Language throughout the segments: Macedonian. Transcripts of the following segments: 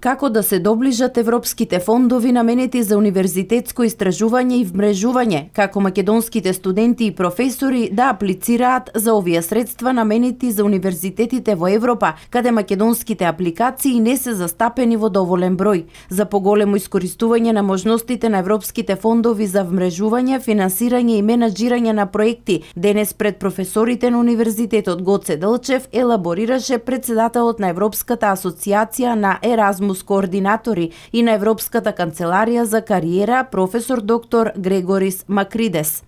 Како да се доближат европските фондови наменети за универзитетско истражување и вмрежување, како македонските студенти и професори да аплицираат за овие средства наменети за универзитетите во Европа, каде македонските апликации не се застапени во доволен број. За поголемо искористување на можностите на европските фондови за вмрежување, финансирање и менаџирање на проекти, денес пред професорите на Универзитетот Гоце Делчев елаборираше председателот на Европската асоциација на Еразмус координатори и на Европската канцеларија за кариера, професор доктор Грегорис Макридес.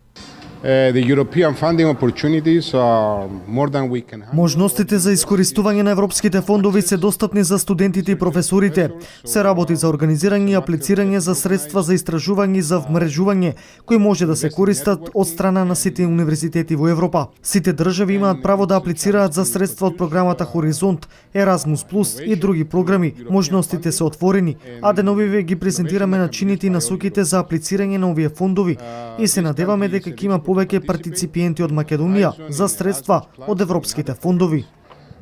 Можностите за искористување на европските фондови се достапни за студентите и професорите. Се работи за организирање и аплицирање за средства за истражување и за вмрежување, кои може да се користат од страна на сите универзитети во Европа. Сите држави имаат право да аплицираат за средства од програмата Хоризонт, Еразмус Плюс и други програми. Можностите се отворени, а деновиве ги презентираме начините и насоките за аплицирање на овие фондови и се надеваме дека ќе има повеќе партиципиенти од Македонија за средства од европските фондови.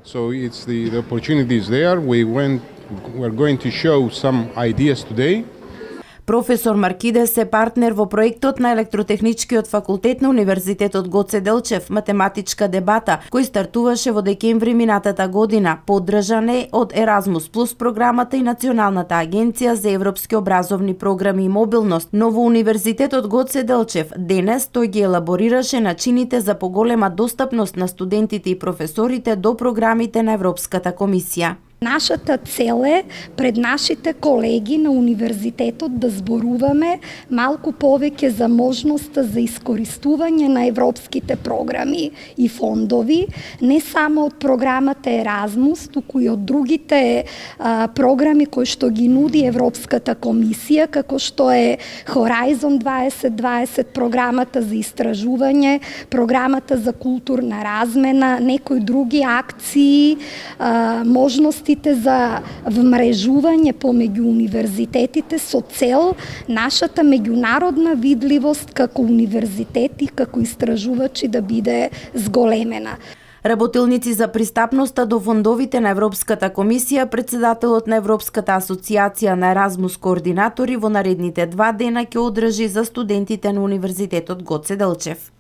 So it's the opportunity is there. We're going to show some ideas today. Професор Маркидес е партнер во проектот на Електротехничкиот факултет на Универзитетот Гоце Делчев, математичка дебата, кој стартуваше во декември минатата година, поддржан е од Еразмус Плюс програмата и Националната агенција за европски образовни програми и мобилност, но во Универзитетот Гоце Делчев денес тој ги елаборираше начините за поголема достапност на студентите и професорите до програмите на Европската комисија. Нашата цел е пред нашите колеги на универзитетот да зборуваме малку повеќе за можноста за искористување на европските програми и фондови, не само од програмата Еразмус, туку и од другите програми кои што ги нуди Европската комисија, како што е Horizon 2020, програмата за истражување, програмата за културна размена, некои други акции, можности за вмрежување помеѓу универзитетите со цел нашата меѓународна видливост како универзитети, како истражувачи да биде зголемена. Работилници за пристапноста до фондовите на Европската комисија, председателот на Европската асоциација на Еразмус координатори во наредните 2 дена ќе одржи за студентите на Универзитетот Гоце Делчев.